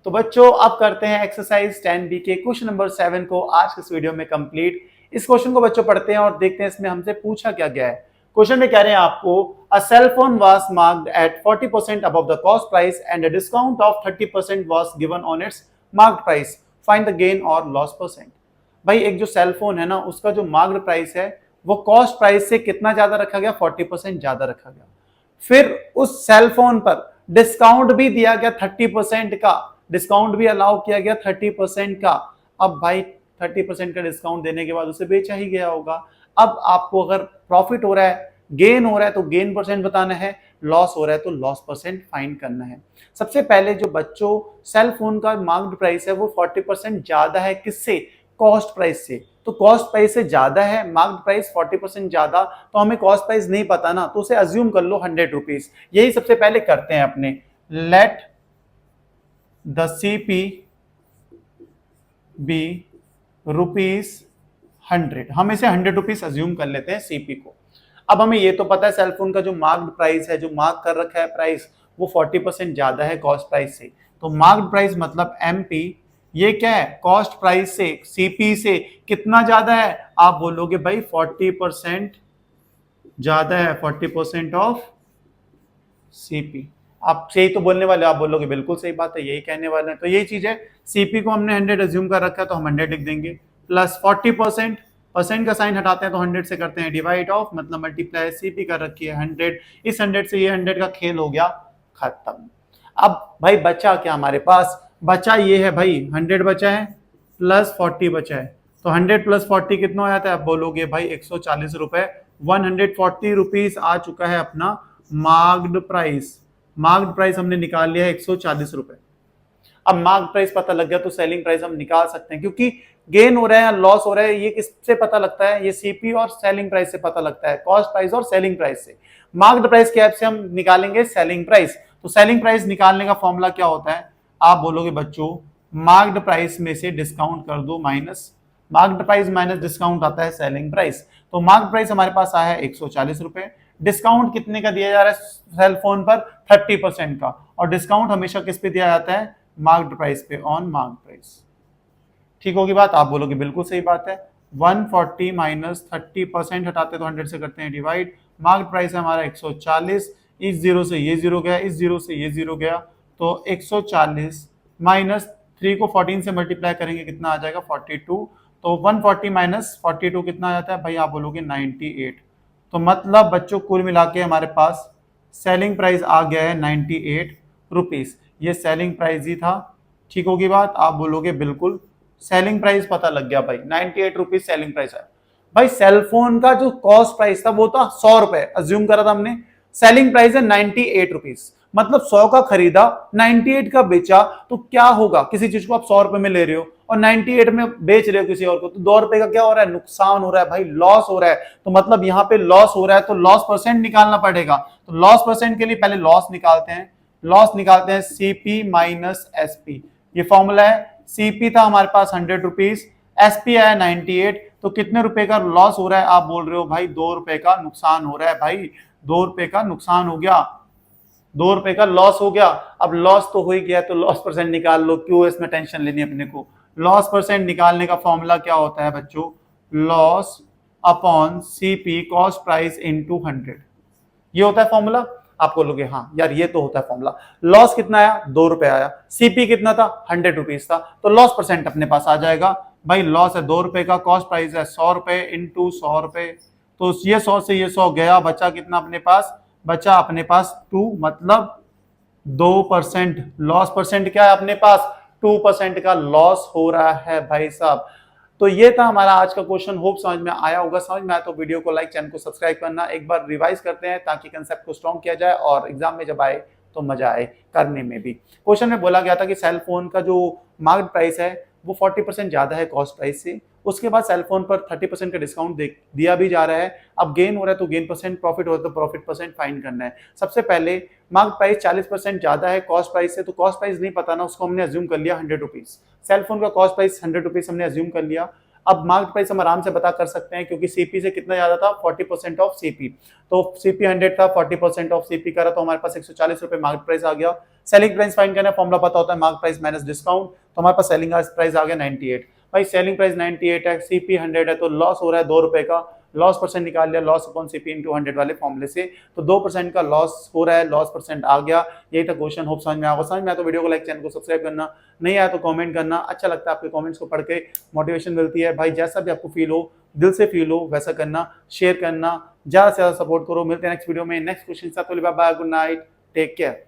तो बच्चों अब करते हैं एक्सरसाइज 10B के क्वेश्चन नंबर 7 को आज के इस वीडियो में कंप्लीट। इस क्वेश्चन को बच्चों पढ़ते हैं और देखते हैं इसमें हमसे पूछा क्या गया है। क्वेश्चन में कह रहे हैं आपको a cell phone was marked at 40% above the cost price and a discount of 30% was given on its marked price, find the gain और लॉस परसेंट। भाई एक जो सेल फोन है ना उसका जो मार्क्ड प्राइस है वो कॉस्ट प्राइस से कितना ज्यादा रखा गया, 40% ज्यादा रखा गया। फिर उस सेल फोन पर डिस्काउंट भी दिया गया 30% का, डिस्काउंट भी अलाउ किया गया 30% का। अब भाई 30% का डिस्काउंट देने के बाद उसे बेचा ही गया होगा। अब आपको अगर प्रॉफिट हो रहा है, गेन हो रहा है तो गेन परसेंट बताना है, लॉस हो रहा है तो लॉस परसेंट फाइंड करना है। सबसे पहले जो बच्चों सेल फोन का मार्क्ड प्राइस है वो 40% ज्यादा है, किससे? कॉस्ट प्राइस से। तो कॉस्ट प्राइस से ज्यादा है, मार्क्ड प्राइस 40% ज्यादा, तो हमें कॉस्ट प्राइस नहीं पता ना, तो उसे अज्यूम कर लो 100 रुपीज। यही सबसे पहले करते हैं अपने। Let the CP be ₹100। हम इसे 100 रुपीज अज्यूम कर लेते हैं सीपी को। अब हमें ये तो पता है सेलफोन का जो मार्क्ड प्राइस है, जो मार्क कर रखा है प्राइस, वो 40% ज्यादा है कॉस्ट प्राइस से। तो मार्क्ड प्राइस मतलब एमपी, ये क्या है? कॉस्ट प्राइस से, सीपी से कितना ज्यादा है? आप बोलोगे भाई 40% ज्यादा है, 40% ऑफ सीपी। आप सही तो बोलने वाले, आप बोलोगे बिल्कुल सही बात है, यही कहने वाले हैं। तो यही चीज है, सीपी को हमने 100 अज्यूम कर रखा है तो हम 100 लिख देंगे, प्लस 40%, परसेंट का साइन हटाते हैं तो 100 से करते हैं डिवाइड ऑफ, मतलब मल्टीप्लाई, सीपी कर रखी है 100, इस 100 से ये 100 का खेल हो गया खत्म। अब भाई बचा क्या हमारे पास? बचा ये है भाई, 100 बचा है प्लस 40 बचा है, तो 100 प्लस 40 कितना हो जाता है? आप बोलोगे भाई 140 रुपए, 140 रुपीज आ चुका है अपना मार्क्ड प्राइस। मार्क्ड प्राइस हमने निकाल लिया है 140 रुपए। अब मार्क्ड प्राइस पता लग गया तो सेलिंग प्राइस हम निकाल सकते हैं, क्योंकि गेन हो रहा है या लॉस हो रहा है ये किससे पता लगता है? ये सीपी और सेलिंग प्राइस से पता लगता है, कॉस्ट प्राइस और सेलिंग प्राइस से। मार्क्ड प्राइस के ऐप से हम निकालेंगे सेलिंग प्राइस। तो सेलिंग प्राइस निकालने का फॉर्मूला क्या होता है? आप बोलोगे बच्चों मार्क्ड प्राइस में से डिस्काउंट कर दो minus, marked price minus discount आता है सेलिंग प्राइस। तो मार्क्ड प्राइस हमारे पास आया है 140 रुपए, डिस्काउंट कितने का दिया जा रहा है सेल फोन पर? 30% का, और डिस्काउंट हमेशा किस पे दिया जाता है? मार्क्ड प्राइस पे, ऑन मार्क्ड प्राइस। ठीक होगी बात? आप बोलोगे बिल्कुल सही बात है। 140 माइनस 30% हटाते तो 100 से करते हैं डिवाइड, मार्क्ड प्राइस है हमारा 140, इस जीरो से ये जीरो गया, इस जीरो से ये जीरो गया, तो 140 माइनस 3 को 14 से मल्टीप्लाई करेंगे कितना आ जाएगा? 42। तो 140 माइनस 42 कितना आ जाता है भाई? आप बोलोगे 98। तो मतलब बच्चों कुल मिला के हमारे पास सेलिंग प्राइस आ गया है 98 रुपीज। ये सेलिंग प्राइस ही था। ठीक होगी बात? आप बोलोगे बिल्कुल, सेलिंग प्राइस पता लग गया भाई, 98 रुपीज सेलिंग प्राइस है। भाई सेलफोन का जो कॉस्ट प्राइस था वो था 100 रुपए, अज्यूम करा था हमने। सेलिंग प्राइस है 98 रुपीज, मतलब 100 का खरीदा 98 का बेचा। तो क्या होगा? किसी चीज को आप 100 रुपए में ले रहे हो और 98 में बेच रहे हो किसी और को, तो 2 रुपए का क्या हो रहा है? नुकसान हो रहा है भाई, लॉस हो रहा है। तो मतलब यहाँ पे लॉस हो रहा है तो लॉस परसेंट निकालना पड़ेगा। तो लॉस परसेंट के लिए पहले लॉस निकालते हैं। लॉस निकालते हैं सीपी माइनस एसपी, ये फॉर्मूला है। सीपी था हमारे पास 100 रुपीज, एसपी आया 98, तो कितने रुपए का लॉस हो रहा है? आप बोल रहे हो भाई 2 रुपए का नुकसान हो रहा है। भाई 2 रुपए का नुकसान हो गया, 2 रुपए का लॉस हो गया। अब लॉस तो हो ही गया तो लॉस परसेंट निकाल लो, क्यों इसमें टेंशन लेनी अपने को। लॉस परसेंट निकालने का फॉर्मूला क्या होता है बच्चों? Loss upon CP cost price into 100, ये होता है फॉर्मूला। आप बोलोगे हाँ यार ये तो होता है फॉर्मूला। लॉस कितना आया? 2 रुपए आया। सीपी कितना था? 100 रुपीज था, तो लॉस परसेंट अपने पास आ जाएगा। भाई लॉस है 2 रुपए का, कॉस्ट प्राइस है 100 रुपए इंटू 100 रुपए, तो ये 100 से ये 100 गया, बचा कितना अपने पास? बचा अपने पास 2, मतलब 2%। लॉस परसेंट क्या है अपने पास? 2% का लॉस हो रहा है भाई साहब। तो ये था हमारा आज का क्वेश्चन। होप समझ में आया होगा। समझ में आया तो वीडियो को लाइक, चैनल को सब्सक्राइब करना। एक बार रिवाइज करते हैं ताकि कंसेप्ट को स्ट्रॉन्ग किया जाए और एग्जाम में जब आए तो मजा आए करने में भी। क्वेश्चन में बोला गया था कि सेल फोन का जो मार्केट प्राइस है वो 40% ज्यादा है कॉस्ट प्राइस से। उसके बाद सेल फोन पर 30% का डिस्काउंट दिया भी जा रहा है। अब गेन हो रहा है तो गेन परसेंट, प्रॉफिट हो रहा है तो प्रॉफिट परसेंट फाइंड करना है। सबसे पहले मार्केट प्राइस 40% ज्यादा है कॉस्ट प्राइस से, तो कॉस्ट प्राइस नहीं पता ना, उसको हमने अज्यूम कर लिया 100 रुपीज। सेल फोन का कॉस्ट प्राइस 100 रुपीज हमने अज्यूम कर लिया। अब मार्केट प्राइस हम आराम से पता कर सकते हैं क्योंकि सीपी से कितना ज्यादा था 40% ऑफ सीपी, तो सीपी 100 था 40% ऑफ सीपी का रहा, तो हमारे पास 140 रुपए मार्केट प्राइस आ गया। सेलिंग प्राइस फाइंड करना है, फॉर्मूला पता होता है मार्केट प्राइस माइनस डिस्काउंट, तो हमारे पास सेलिंग प्राइस आ गया 98। भाई सेलिंग प्राइस 98 है, सीपी 100 है, तो लॉस हो रहा है 2 रुपए का, लॉस परसेंट निकाल लिया, लॉस अपॉन सीपी इनटू 100 वाले फॉर्मूले से, तो 2% का लॉस हो रहा है, लॉस परसेंट आ गया। यही था क्वेश्चन, होप समझ में आएगा। समझ में आया तो वीडियो को लाइक, चैनल को सब्सक्राइब करना, नहीं आया तो कमेंट करना। अच्छा लगता है आपके कमेंट्स को पढ़ के, मोटिवेशन मिलती है। भाई जैसा भी आपको फील हो, दिल से फील हो वैसा करना, शेयर करना, ज्यादा से ज्यादा सपोर्ट करो। मिलते हैं नेक्स्ट वीडियो में नेक्स्ट क्वेश्चन के साथ। Bye bye, good night, take care.